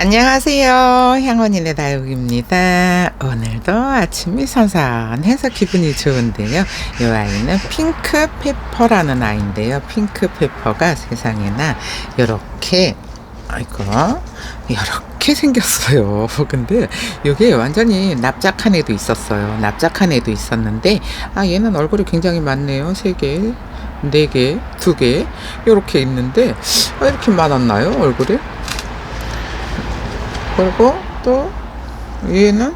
안녕하세요. 향원인의 다육입니다. 오늘도 아침이 선선해서 기분이 좋은데요. 이 아이는 핑크페퍼라는 아이인데요. 핑크페퍼가 세상에나 이렇게 이렇게 생겼어요. 근데 이게 완전히 납작한 애도 있었어요. 납작한 애도 있었는데 얘는 얼굴이 굉장히 많네요. 3개, 4개, 2개 이렇게 있는데 이렇게 많았나요? 얼굴이? 그리고 또 얘는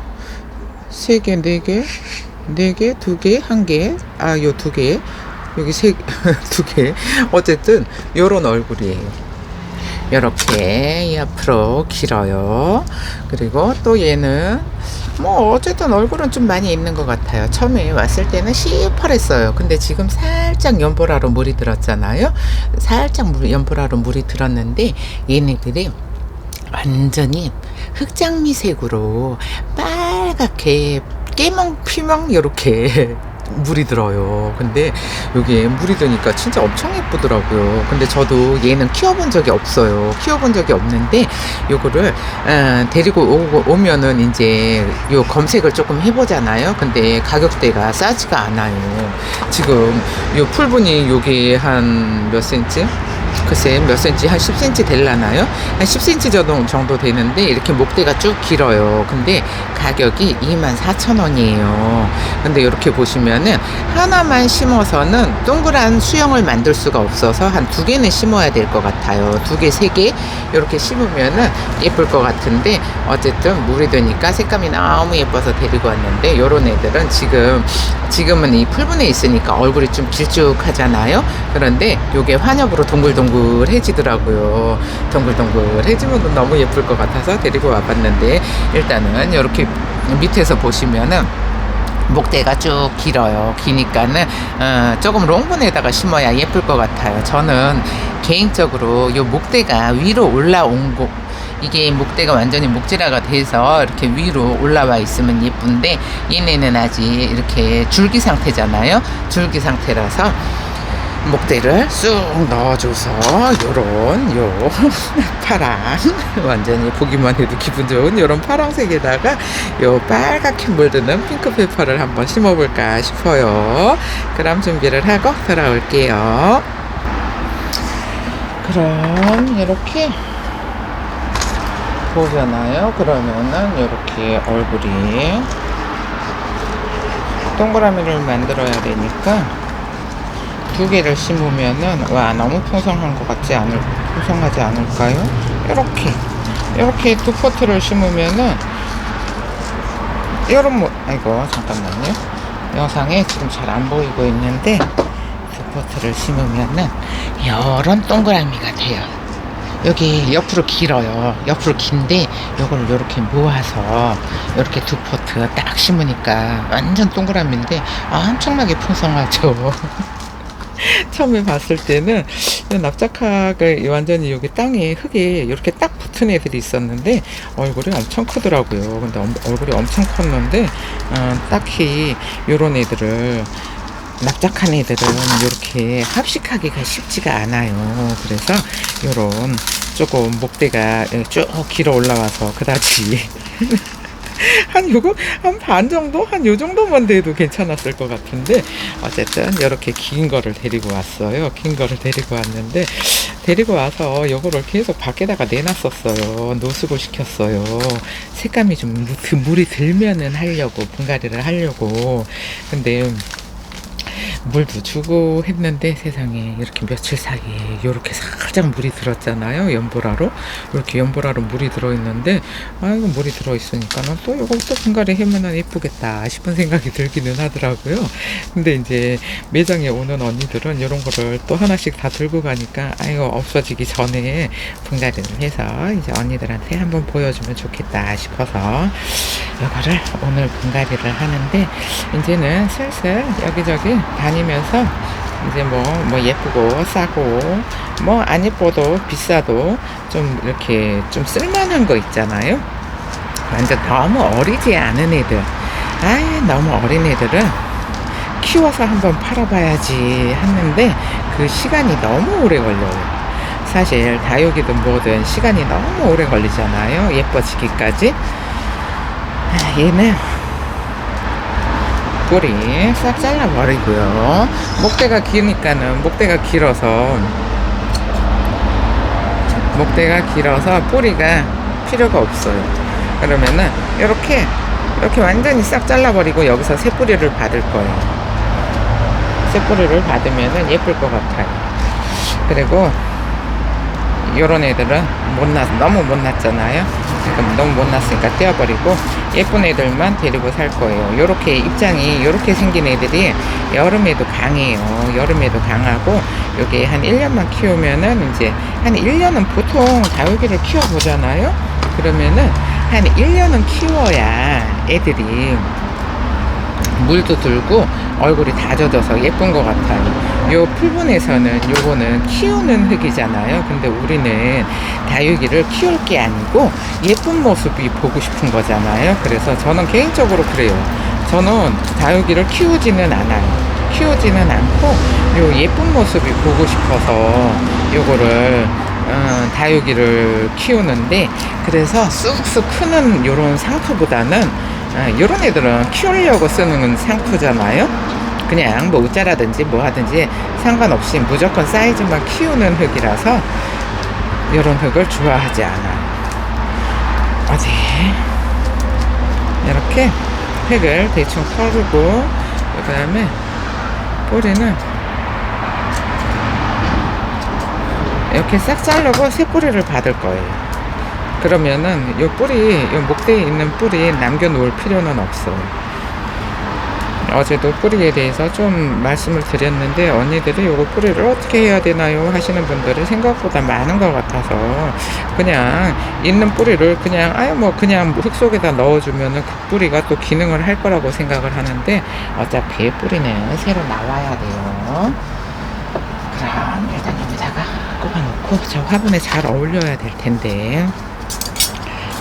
3개, 4개, 4개, 2개, 1개, 요 2개, 여기 2개. 어쨌든 요런 얼굴이에요. 요렇게 옆으로 길어요. 그리고 또 얘는 어쨌든 얼굴은 좀 많이 있는 것 같아요. 처음에 왔을 때는 시퍼랬어요. 근데 지금 살짝 연보라로 물이 들었잖아요. 살짝 연보라로 물이 들었는데 얘네들이 완전히 흑장미색으로 빨갛게 깨멍피멍 이렇게 물이 들어요. 근데 여기에 물이 드니까 진짜 엄청 예쁘더라고요. 근데 저도 얘는 키워본 적이 없어요. 키워본 적이 없는데 요거를 데리고 오면은 이제 요 검색을 조금 해보잖아요. 근데 가격대가 싸지가 않아요. 지금 요 풀분이 여기 한 몇 센치? 글쎄 몇 센치, 한 10cm 될라나요? 한 10cm 정도 되는데 이렇게 목대가 쭉 길어요. 근데 가격이 24,000원이에요. 근데 이렇게 보시면은 하나만 심어서는 동그란 수영을 만들 수가 없어서 한 2개는 심어야 될 것 같아요. 2개, 3개 이렇게 심으면은 예쁠 것 같은데 어쨌든 물이 되니까 색감이 너무 예뻐서 데리고 왔는데 요런 애들은 지금은 이 풀분에 있으니까 얼굴이 좀 길쭉하잖아요. 그런데 요게 환엽으로 동글동글해지더라고요. 동글동글해지면 너무 예쁠 것 같아서 데리고 와봤는데 일단은 이렇게 밑에서 보시면은 목대가 쭉 길어요. 기니까는 조금 롱분에다가 심어야 예쁠 것 같아요. 저는 개인적으로 요 목대가 위로 올라온 거, 이게 목대가 완전히 목질화가 돼서 이렇게 위로 올라와 있으면 예쁜데 얘네는 아직 이렇게 줄기 상태잖아요. 줄기 상태라서 목대를 쑥 넣어줘서 요런 파랑, 완전히 보기만 해도 기분 좋은 요런 파랑색에다가 요 빨갛게 물드는 핑크페퍼를 한번 심어볼까 싶어요. 그럼 준비를 하고 돌아올게요. 그럼 이렇게 보잖아요. 그러면은 이렇게 얼굴이 동그라미를 만들어야 되니까 2개를 심으면은 너무 풍성하지 않을까요? 이렇게 2포트를 심으면은 잠깐만요. 영상에 지금 잘 안 보이고 있는데 2포트를 심으면은 이런 동그라미가 돼요. 여기 옆으로 길어요. 옆으로 긴데 요걸 요렇게 모아서 이렇게 2포트 딱 심으니까 완전 동그라미인데 엄청나게 풍성하죠. 처음에 봤을 때는 납작하게 완전히 여기 땅에 흙에 이렇게 딱 붙은 애들이 있었는데 얼굴이 엄청 크더라고요. 근데 얼굴이 엄청 컸는데 딱히 요런 애들을, 납작한 애들은 이렇게 합식하기가 쉽지가 않아요. 그래서 요런 조금 목대가 쭉 길어 올라와서 그다지 한 반 정도? 한 요 정도만 돼도 괜찮았을 것 같은데 어쨌든 이렇게 긴 거를 데리고 왔어요. 긴 거를 데리고 왔는데 데리고 와서 요거를 계속 밖에다가 내놨었어요. 노숙을 시켰어요. 색감이 좀 물이 들면은 하려고, 분갈이를 하려고. 근데 물도 주고 했는데 세상에 이렇게 며칠 사이에 이렇게 살짝 물이 들었잖아요. 연보라로 이렇게 연보라로 물이 들어있는데 이거 물이 들어있으니까는 또 이것도 분갈이 하면 예쁘겠다 싶은 생각이 들기는 하더라고요. 근데 이제 매장에 오는 언니들은 이런 거를 또 하나씩 다 들고 가니까 이거 없어지기 전에 분갈이를 해서 이제 언니들한테 한번 보여주면 좋겠다 싶어서 이거를 오늘 분갈이를 하는데 이제는 슬슬 여기저기 다니면서 이제 뭐 예쁘고 싸고 안 예뻐도 비싸도 좀 이렇게 좀 쓸만한 거 있잖아요. 완전 너무 어리지 않은 애들, 너무 어린 애들은 키워서 한번 팔아봐야지 했는데 그 시간이 너무 오래 걸려요. 사실 다육이든 뭐든 시간이 너무 오래 걸리잖아요. 예뻐지기까지. 얘는 뿌리 싹 잘라버리고요. 목대가 기니까는 목대가 길어서 뿌리가 필요가 없어요. 그러면은 이렇게 완전히 싹 잘라버리고 여기서 새 뿌리를 받을 거예요. 새 뿌리를 받으면은 예쁠 것 같아요. 그리고 요런 애들은 너무 못났잖아요. 지금 너무 못났으니까 떼어버리고 예쁜 애들만 데리고 살 거예요. 요렇게 입장이 요렇게 생긴 애들이 여름에도 강해요. 여름에도 강하고 요게 한 1년만 키우면은 이제 한 1년은 보통 다육이를 키워보잖아요. 그러면은 한 1년은 키워야 애들이 물도 들고 얼굴이 다 젖어서 예쁜 것 같아요. 요 풀분에서는 요거는 키우는 흙이잖아요. 근데 우리는 다육이를 키울 게 아니고 예쁜 모습이 보고 싶은 거잖아요. 그래서 저는 개인적으로 그래요. 저는 다육이를 키우지는 않고 요 예쁜 모습이 보고 싶어서 요거를 다육이를 키우는데, 그래서 쑥쑥 크는 요런 상토보다는 요런 애들은 키우려고 쓰는 상토잖아요. 그냥 뭐 웃자라든지 뭐 하든지 상관없이 무조건 사이즈만 키우는 흙이라서 요런 흙을 좋아하지 않아요. 어디 이렇게 흙을 대충 털고 그 다음에 뿌리는 이렇게 싹 자르고 새 뿌리를 받을 거예요. 그러면은 요 목대에 있는 뿌리 남겨놓을 필요는 없어요. 어제도 뿌리에 대해서 좀 말씀을 드렸는데 언니들이 요거 뿌리를 어떻게 해야 되나요 하시는 분들이 생각보다 많은 것 같아서 그냥 있는 뿌리를 그냥 그냥 흙 속에다 넣어주면은 그 뿌리가 또 기능을 할 거라고 생각을 하는데, 어차피 뿌리는 새로 나와야 돼요. 그럼 일단 여기다가 꼽아놓고 저 화분에 잘 어울려야 될 텐데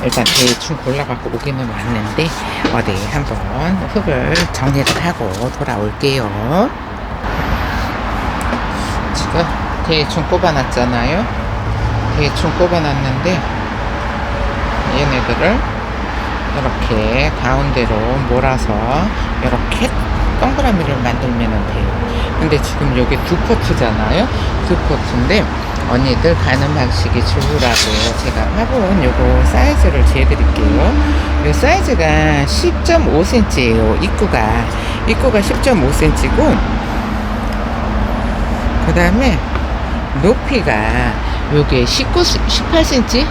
일단 대충 골라갖고 오기는 왔는데 어디 한번 흙을 정리를 하고 돌아올게요. 지금 대충 꼽아놨잖아요. 대충 꼽아놨는데 얘네들을 이렇게 가운데로 몰아서 이렇게 동그라미를 만들면 돼요. 근데 지금 여기 두 포트잖아요. 두 포트인데 언니들 가는 방식이 좋으라고 제가 화분 요거 사이즈를 재드릴게요. 요 사이즈가 10.5cm예요. 입구가 10.5cm고 그 다음에 높이가 요게 18cm?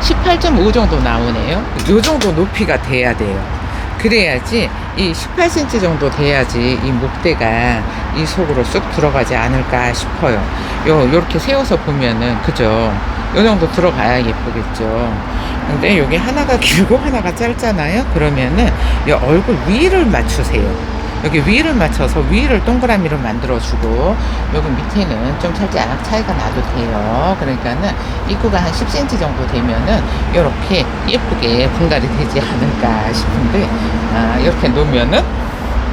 18.5 정도 나오네요. 요 정도 높이가 돼야 돼요. 그래야지 이 18cm 정도 돼야지 이 목대가 이 속으로 쑥 들어가지 않을까 싶어요. 요렇게 세워서 보면은 그죠? 요 정도 들어가야 예쁘겠죠. 근데 여기 하나가 길고 하나가 짧잖아요. 그러면은 이 얼굴 위를 맞추세요. 여기 위를 맞춰서 위를 동그라미로 만들어주고 여기 밑에는 좀 살짝 차이가 나도 돼요. 그러니까는 입구가 한 10cm 정도 되면은 이렇게 예쁘게 분갈이 되지 않을까 싶은데 이렇게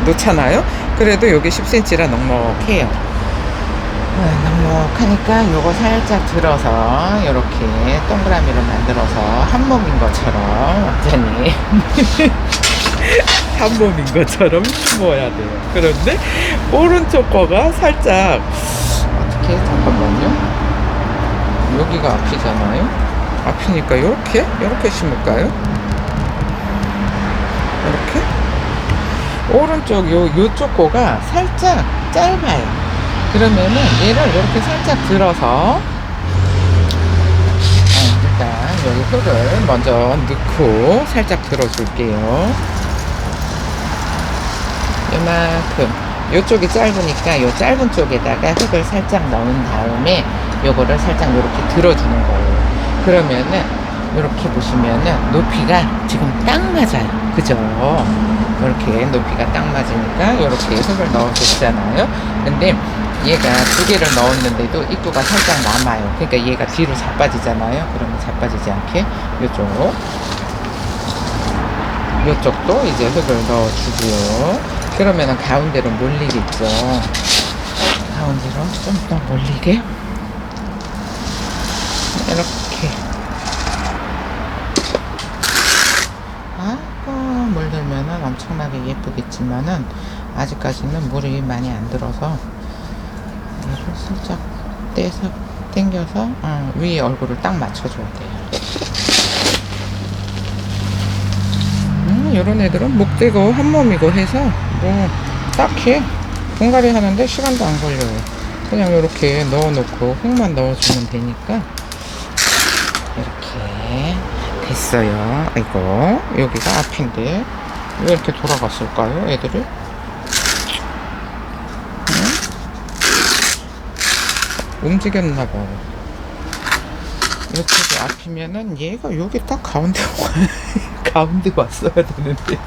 놓잖아요. 그래도 여기 10cm라 넉넉해요. 넉넉하니까 요거 살짝 들어서 이렇게 동그라미로 만들어서 한 몸인 것처럼 완전히 한 몸인 것처럼 심어야 돼요. 그런데 오른쪽 거가 살짝 어떻게 잠깐만요. 여기가 앞이잖아요. 앞이니까 이렇게 심을까요? 이렇게 오른쪽 요쪽 거가 살짝 짧아요. 그러면은 얘를 이렇게 살짝 들어서 일단 여기 흙을 먼저 넣고 살짝 들어줄게요. 이만큼 요쪽이 짧으니까 요 짧은 쪽에다가 흙을 살짝 넣은 다음에 요거를 살짝 이렇게 들어주는 거예요. 그러면은 이렇게 보시면은 높이가 지금 딱 맞아요. 그죠? 이렇게 높이가 딱 맞으니까 이렇게 흙을 넣어줬잖아요. 근데 얘가 두 개를 넣었는데도 입구가 살짝 남아요. 그러니까 얘가 뒤로 자빠지잖아요. 그러면 자빠지지 않게 요쪽도 이제 흙을 넣어주고요. 그러면은 가운데로 몰리겠죠. 가운데로 좀 더 몰리게 이렇게. 아이고, 물들면은 엄청나게 예쁘겠지만은 아직까지는 물이 많이 안 들어서 얘를 살짝 떼서 당겨서 위에 얼굴을 딱 맞춰줘야 돼요. 요런 애들은 목대고 한 몸이고 해서 뭐 딱히 분갈이 하는데 시간도 안 걸려요. 그냥 이렇게 넣어놓고 흙만 넣어주면 되니까. 이렇게 됐어요. 아이고, 여기가 앞인데 왜 이렇게 돌아갔을까요, 애들이? 움직였나봐요. 이렇게 앞이면은 얘가 여기 딱 가운데 가운데 왔어야 되는데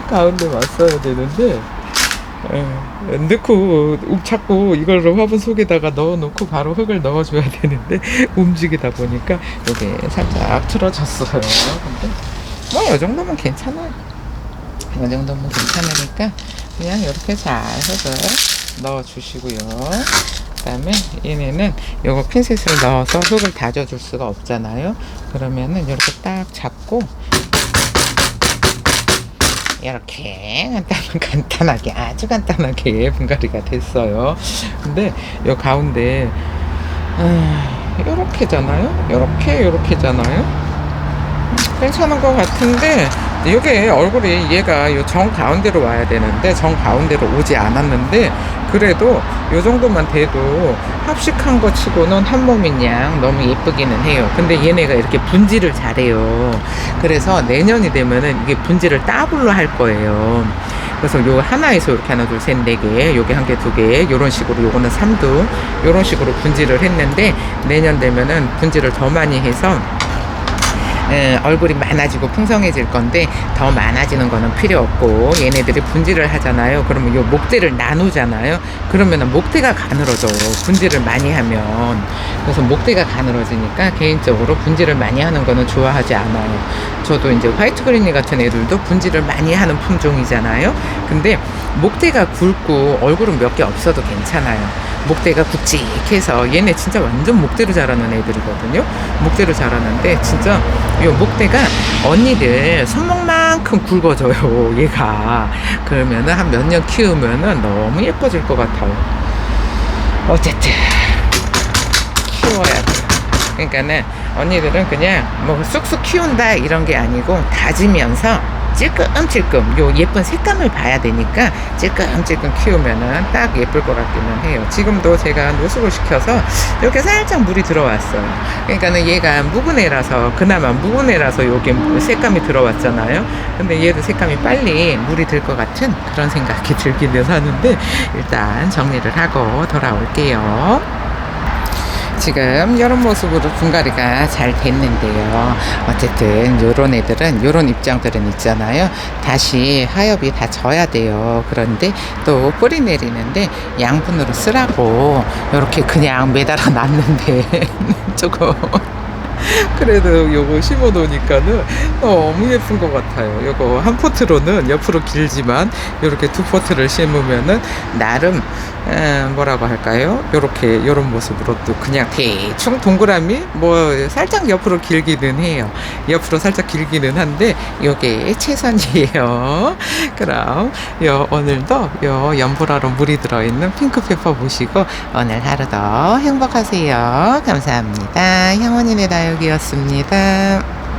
가운데 왔어야 되는데 넣고 자꾸 이걸 화분 속에다가 넣어놓고 바로 흙을 넣어줘야 되는데 움직이다 보니까 여기 살짝 틀어졌어요. 근데 뭐 이 정도면 괜찮아요. 이 정도면 괜찮으니까 그냥 이렇게 잘 흙을 넣어주시고요. 그 다음에 얘네는 요거 핀셋을 넣어서 흙을 다져줄 수가 없잖아요. 그러면은 이렇게 딱 잡고 이렇게 간단하게 아주 간단하게 분갈이가 됐어요. 근데 요 가운데 요렇게잖아요. 요렇게잖아요. 괜찮은 것 같은데 이게 얼굴이 얘가 요 정 가운데로 와야 되는데 정 가운데로 오지 않았는데 그래도 요 정도만 돼도 합식한 거 치고는 한 몸인 양 너무 예쁘기는 해요. 근데 얘네가 이렇게 분질을 잘해요. 그래서 내년이 되면은 이게 분질을 더블로 할 거예요. 그래서 요 하나에서 이렇게 하나, 둘, 셋, 네 개, 요게 한 개, 두 개, 요런 식으로 요거는 3두, 요런 식으로 분질을 했는데 내년 되면은 분질을 더 많이 해서 얼굴이 많아지고 풍성해질 건데 더 많아지는 거는 필요 없고 얘네들이 분질을 하잖아요. 그러면 요 목대를 나누잖아요. 그러면은 목대가 가늘어져요. 분질을 많이 하면. 그래서 목대가 가늘어지니까 개인적으로 분질을 많이 하는 거는 좋아하지 않아요. 저도 이제 화이트 그린니 같은 애들도 분질을 많이 하는 품종이잖아요. 근데 목대가 굵고 얼굴은 몇 개 없어도 괜찮아요. 목대가 굵직해서 얘네 진짜 완전 목대로 자라는 애들이거든요. 목대로 자라는데 진짜 이 목대가 언니들 손목만큼 굵어져요. 얘가 그러면은 한 몇 년 키우면은 너무 예뻐질 것 같아요. 어쨌든 키워야 돼. 그러니까는 언니들은 그냥 뭐 쑥쑥 키운다 이런 게 아니고 다지면서 찔끔찔끔 요 예쁜 색감을 봐야 되니까 찔끔찔끔 키우면은 딱 예쁠 것 같기는 해요. 지금도 제가 노숙을 시켜서 이렇게 살짝 물이 들어왔어요. 그러니까는 얘가 묵은 애라서 그나마 묵은 애라서 요게 색감이 들어왔잖아요. 근데 얘도 색감이 빨리 물이 들 것 같은 그런 생각이 들기는 하는데 일단 정리를 하고 돌아올게요. 지금 이런 모습으로 분갈이가 잘 됐는데요. 어쨌든 요런 애들은 요런 입장들은 있잖아요. 다시 하엽이 다 져야 돼요. 그런데 또 뿌리 내리는데 양분으로 쓰라고 이렇게 그냥 매달아 놨는데 저거 그래도 요거 심어 놓으니까는 너무 예쁜 것 같아요. 요거 한 포트로는 옆으로 길지만 요렇게 두 포트를 심으면은 나름 뭐라고 할까요? 요렇게 요런 모습으로 또 그냥 대충 동그라미 뭐 살짝 옆으로 길기는 해요. 옆으로 살짝 길기는 한데 요게 최선이에요. 그럼 요 오늘도 요 연보라로 물이 들어있는 핑크페퍼 보시고 오늘 하루도 행복하세요. 감사합니다. 향원이네 다육이었습니다.